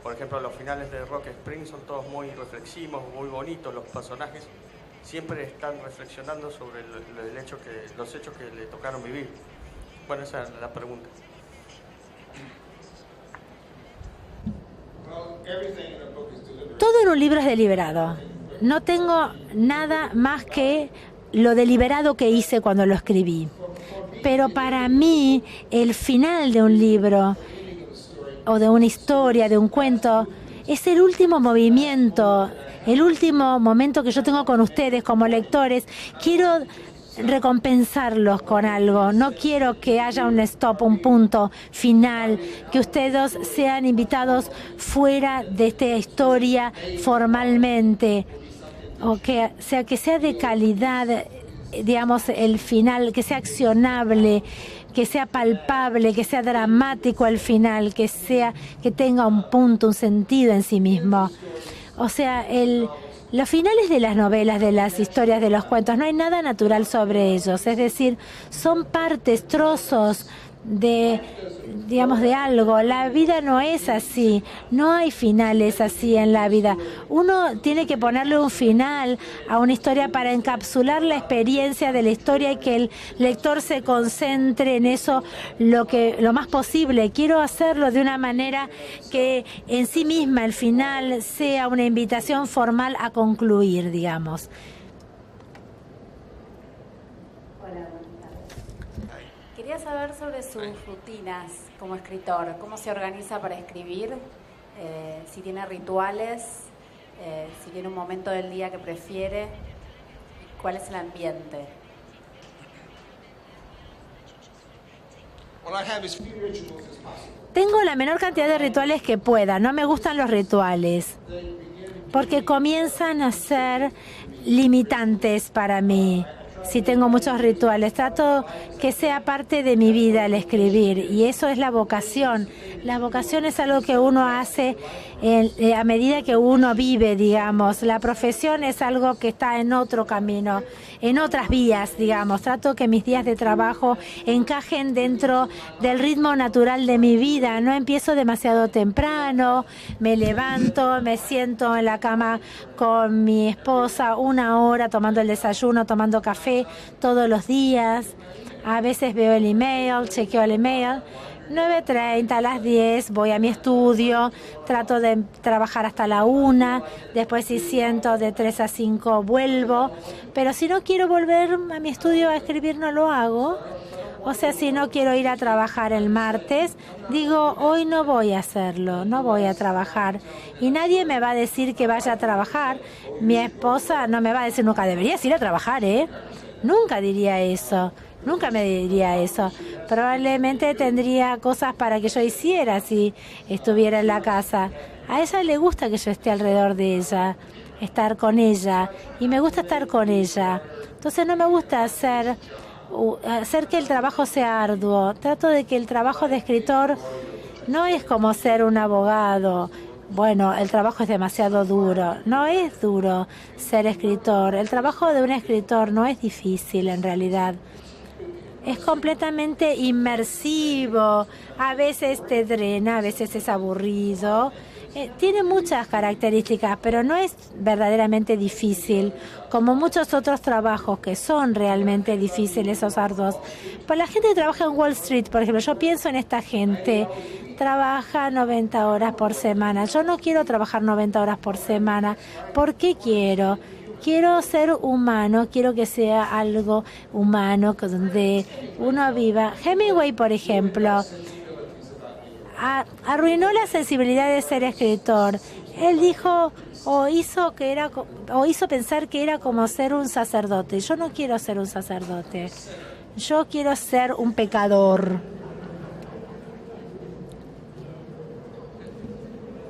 Por ejemplo, los finales de Rock Spring son todos muy reflexivos, muy bonitos, los personajes siempre están reflexionando sobre los hechos que le tocaron vivir. Bueno, esa es la pregunta. Todo en un libro es deliberado. No tengo nada más que lo deliberado que hice cuando lo escribí. Pero para mí, el final de un libro, o de una historia, de un cuento, es el último movimiento, el último momento que yo tengo con ustedes como lectores. Quiero recompensarlos con algo. No quiero que haya un stop, un punto final, que ustedes sean invitados fuera de esta historia formalmente, o que sea de calidad, digamos, el final, que sea accionable, que sea palpable, que sea dramático al final, que tenga un punto, un sentido en sí mismo. O sea, los finales de las novelas, de las historias, de los cuentos, no hay nada natural sobre ellos. Es decir, son partes, trozos de algo. La vida no es así. No hay finales así en la vida. Uno tiene que ponerle un final a una historia para encapsular la experiencia de la historia y que el lector se concentre en eso lo más posible. Quiero hacerlo de una manera que en sí misma el final sea una invitación formal a concluir, digamos. Quería saber sobre sus rutinas como escritor, cómo se organiza para escribir, si tiene rituales, si tiene un momento del día que prefiere, cuál es el ambiente. Tengo la menor cantidad de rituales que pueda. No me gustan los rituales porque comienzan a ser limitantes para mí. Si tengo muchos rituales, trato que sea parte de mi vida el escribir, y eso es la vocación. La vocación es algo que uno hace a medida que uno vive, digamos. La profesión es algo que está en otro camino, en otras vías, digamos. Trato que mis días de trabajo encajen dentro del ritmo natural de mi vida. No empiezo demasiado temprano, me levanto, me siento en la cama con mi esposa 1 hora tomando el desayuno, tomando café todos los días. A veces veo el email, chequeo el email. 9:30, a las 10 voy a mi estudio, trato de trabajar hasta la 1, después si siento de 3 a 5 vuelvo, pero si no quiero volver a mi estudio a escribir no lo hago. O sea, si no quiero ir a trabajar el martes, digo, hoy no voy a hacerlo, no voy a trabajar. Y nadie me va a decir que vaya a trabajar. Mi esposa no me va a decir nunca, deberías ir a trabajar, ¿eh? Nunca diría eso. Nunca me diría eso. Probablemente tendría cosas para que yo hiciera si estuviera en la casa. A ella le gusta que yo esté alrededor de ella, estar con ella, y me gusta estar con ella. Entonces no me gusta hacer que el trabajo sea arduo. Trato de que el trabajo de escritor no es como ser un abogado. Bueno, el trabajo es demasiado duro. No es duro ser escritor. El trabajo de un escritor no es difícil en realidad. Es completamente inmersivo, a veces te drena, a veces es aburrido. Tiene muchas características, pero no es verdaderamente difícil, como muchos otros trabajos que son realmente difíciles o arduos. Pues la gente que trabaja en Wall Street, por ejemplo, yo pienso en esta gente, trabaja 90 horas por semana. Yo no quiero trabajar 90 horas por semana. ¿Por qué quiero? Quiero ser humano, quiero que sea algo humano, donde uno viva. Hemingway, por ejemplo, arruinó la sensibilidad de ser escritor. Él dijo o hizo pensar que era como ser un sacerdote. Yo no quiero ser un sacerdote. Yo quiero ser un pecador.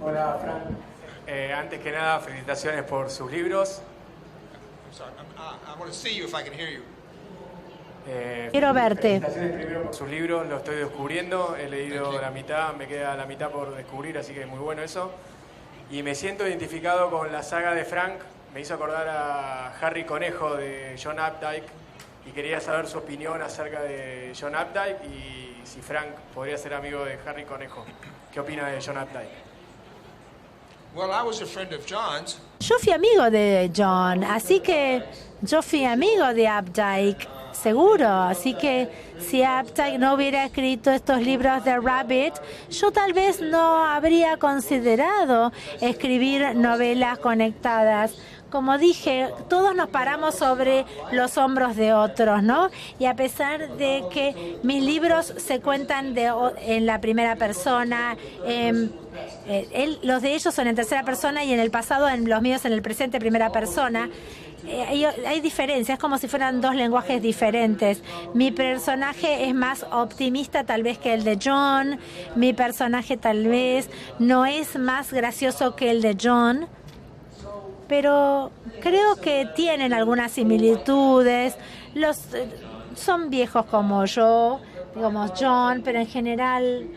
Hola, Fran. Antes que nada, felicitaciones por sus libros. Quiero verte. Felicitaciones primero por sus libros, lo estoy descubriendo, he leído la mitad, me queda la mitad por descubrir, así que muy bueno eso. Y me siento identificado con la saga de Frank, me hizo acordar a Harry Conejo de John Updike, y quería saber su opinión acerca de John Updike y si Frank podría ser amigo de Harry Conejo. ¿Qué opina de John Updike? Well, I was a friend of John's. Yo fui amigo de John, así que yo fui amigo de Updike, seguro. Así que si Updike no hubiera escrito estos libros de Rabbit, yo tal vez no habría considerado escribir novelas conectadas. Como dije, todos nos paramos sobre los hombros de otros, ¿no? Y a pesar de que mis libros se cuentan en la primera persona, los de ellos son en tercera persona y en el pasado, los míos en el presente, primera persona. Hay diferencias, es como si fueran dos lenguajes diferentes. Mi personaje es más optimista tal vez que el de John. Mi personaje tal vez no es más gracioso que el de John. Pero creo que tienen algunas similitudes. Son viejos como yo, como John, pero en general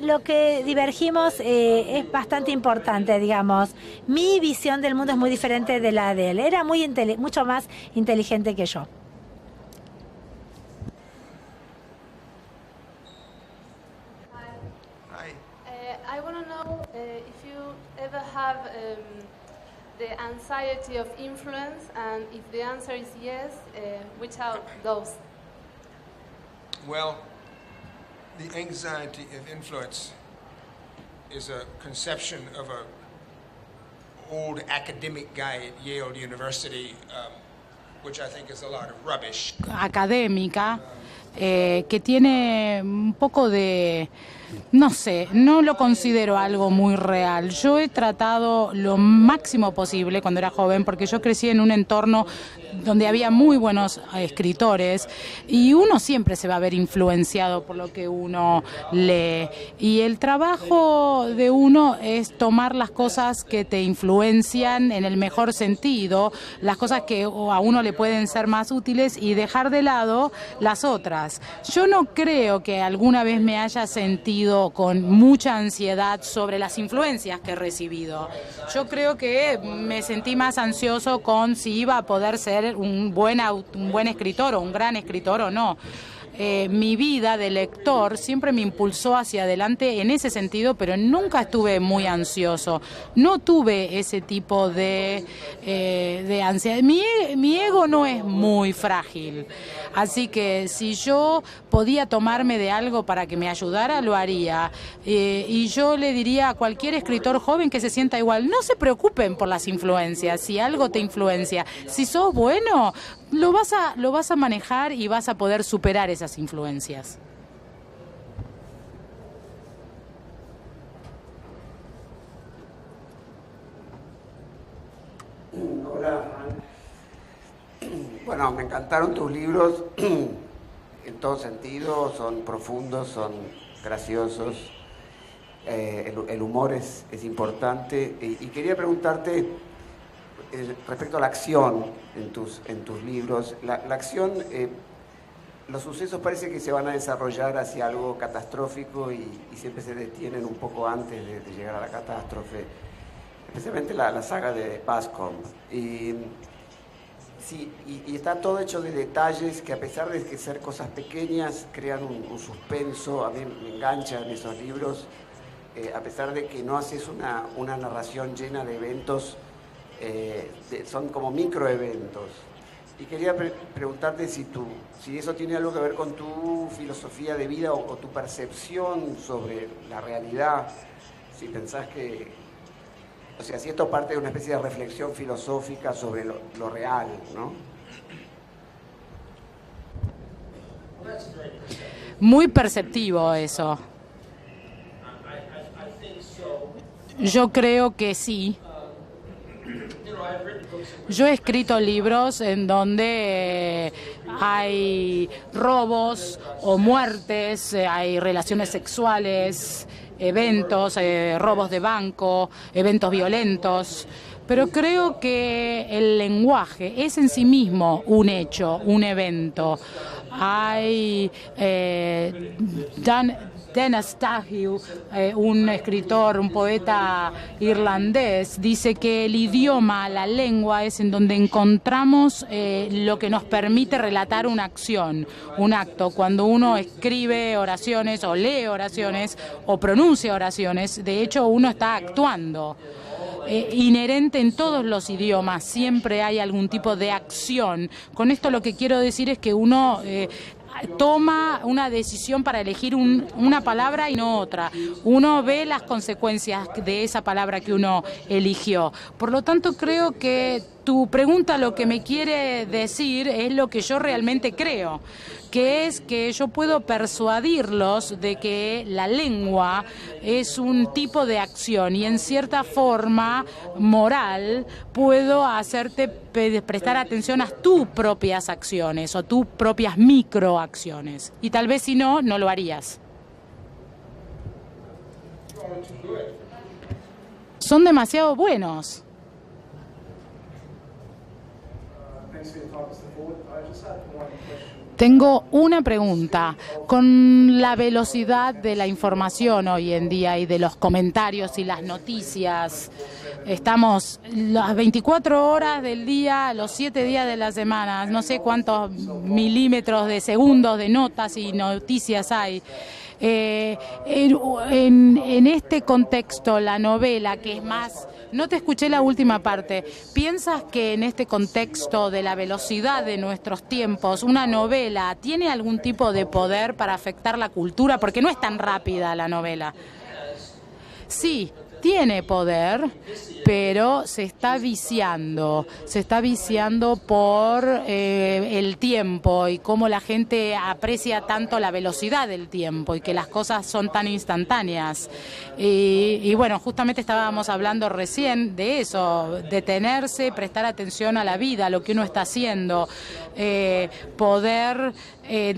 lo que divergimos es bastante importante, digamos. Mi visión del mundo es muy diferente de la de él. Era mucho más inteligente que yo. Hi. I want to know if you ever have the anxiety of influence, and if the answer is yes, which are those? Well, the anxiety of influence is a conception of an old academic guy at Yale University, which I think is a lot of rubbish. Académica, que tiene un poco de... No sé, no lo considero algo muy real. Yo he tratado lo máximo posible cuando era joven, porque yo crecí en un entorno donde había muy buenos escritores y uno siempre se va a ver influenciado por lo que uno lee. Y el trabajo de uno es tomar las cosas que te influencian en el mejor sentido, las cosas que a uno le pueden ser más útiles y dejar de lado las otras. Yo no creo que alguna vez me haya sentido con mucha ansiedad sobre las influencias que he recibido. Yo creo que me sentí más ansioso con si iba a poder ser un buen escritor o un gran escritor o no. Mi vida de lector siempre me impulsó hacia adelante en ese sentido, pero nunca estuve muy ansioso. No tuve ese tipo de ansiedad. Mi ego no es muy frágil, así que si yo podía tomarme de algo para que me ayudara, lo haría. Y yo le diría a cualquier escritor joven que se sienta igual, no se preocupen por las influencias. Si algo te influencia, si sos bueno, lo vas a manejar y vas a poder superar esas influencias. Hola. Bueno, me encantaron tus libros en todo sentido, son profundos, son graciosos, el humor es importante y quería preguntarte respecto a la acción en tus libros. La acción, los sucesos parece que se van a desarrollar hacia algo catastrófico y siempre se detienen un poco antes de llegar a la catástrofe, especialmente la saga de Bascom. Y está todo hecho de detalles que, a pesar de que ser cosas pequeñas, crean un suspenso. A mí me enganchan esos libros, a pesar de que no haces una narración llena de eventos. Son como microeventos. Y quería preguntarte si eso tiene algo que ver con tu filosofía de vida o tu percepción sobre la realidad, si pensás que, o sea, si esto parte de una especie de reflexión filosófica sobre lo real, ¿no? Muy perceptivo eso. Yo creo que sí. Yo he escrito libros en donde hay robos o muertes, hay relaciones sexuales, eventos, robos de banco, eventos violentos, pero creo que el lenguaje es en sí mismo un hecho, un evento. Hay Dan Staghill, un escritor, un poeta irlandés, dice que el idioma, la lengua, es en donde encontramos lo que nos permite relatar una acción, un acto. Cuando uno escribe oraciones o lee oraciones o pronuncia oraciones, de hecho uno está actuando. Inherente en todos los idiomas, siempre hay algún tipo de acción. Con esto lo que quiero decir es que uno toma una decisión para elegir una palabra y no otra. Uno ve las consecuencias de esa palabra que uno eligió. Por lo tanto, creo que tu pregunta lo que me quiere decir es lo que yo realmente creo, que es que yo puedo persuadirlos de que la lengua es un tipo de acción y en cierta forma moral puedo hacerte prestar atención a tus propias acciones o tus propias microacciones. Y tal vez si no, no lo harías. Son demasiado buenos. Tengo una pregunta. Con la velocidad de la información hoy en día y de los comentarios y las noticias, estamos las 24 horas del día, los 7 días de la semana, no sé cuántos milímetros de segundos de notas y noticias hay. En este contexto, la novela, que es más... No te escuché la última parte. ¿Piensas que en este contexto de la velocidad de nuestros tiempos, una novela tiene algún tipo de poder para afectar la cultura? Porque no es tan rápida la novela. Sí, tiene poder, pero se está viciando por el tiempo y cómo la gente aprecia tanto la velocidad del tiempo y que las cosas son tan instantáneas. Y bueno, justamente estábamos hablando recién de eso, detenerse, prestar atención a la vida, a lo que uno está haciendo, poder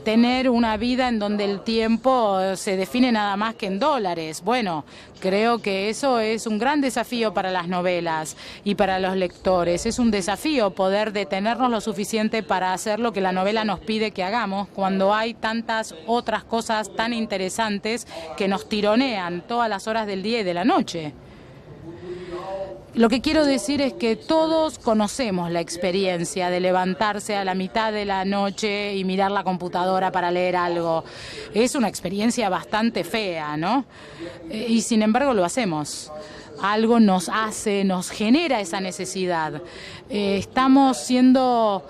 tener una vida en donde el tiempo se define nada más que en dólares. Bueno, creo que eso es un gran desafío para las novelas y para los lectores. Es un desafío poder detenernos lo suficiente para hacer lo que la novela nos pide que hagamos cuando hay tantas otras cosas tan interesantes que nos tironean todas las horas del día y de la noche. Lo que quiero decir es que todos conocemos la experiencia de levantarse a la mitad de la noche y mirar la computadora para leer algo. Es una experiencia bastante fea, ¿no? Y sin embargo lo hacemos. Algo nos genera esa necesidad. Estamos siendo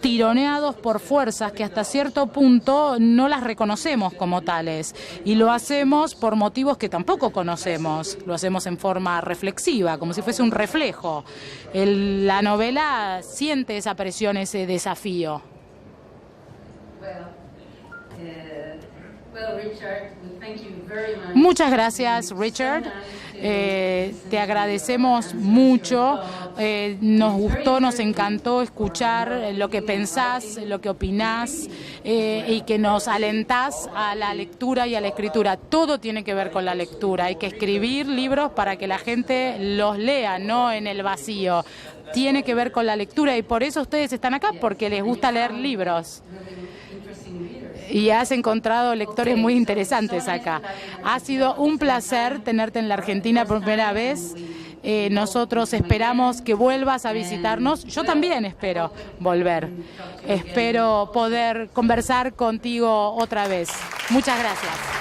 tironeados por fuerzas que hasta cierto punto no las reconocemos como tales y lo hacemos por motivos que tampoco conocemos, lo hacemos en forma reflexiva, como si fuese un reflejo. La novela siente esa presión, ese desafío. Muchas gracias, Richard. Te agradecemos mucho. Nos gustó, nos encantó escuchar lo que pensás, lo que opinás y que nos alentás a la lectura y a la escritura. Todo tiene que ver con la lectura. Hay que escribir libros para que la gente los lea, no en el vacío. Tiene que ver con la lectura y por eso ustedes están acá, porque les gusta leer libros. Y has encontrado lectores muy interesantes acá. Ha sido un placer tenerte en la Argentina por primera vez. Nosotros esperamos que vuelvas a visitarnos. Yo también espero volver. Espero poder conversar contigo otra vez. Muchas gracias.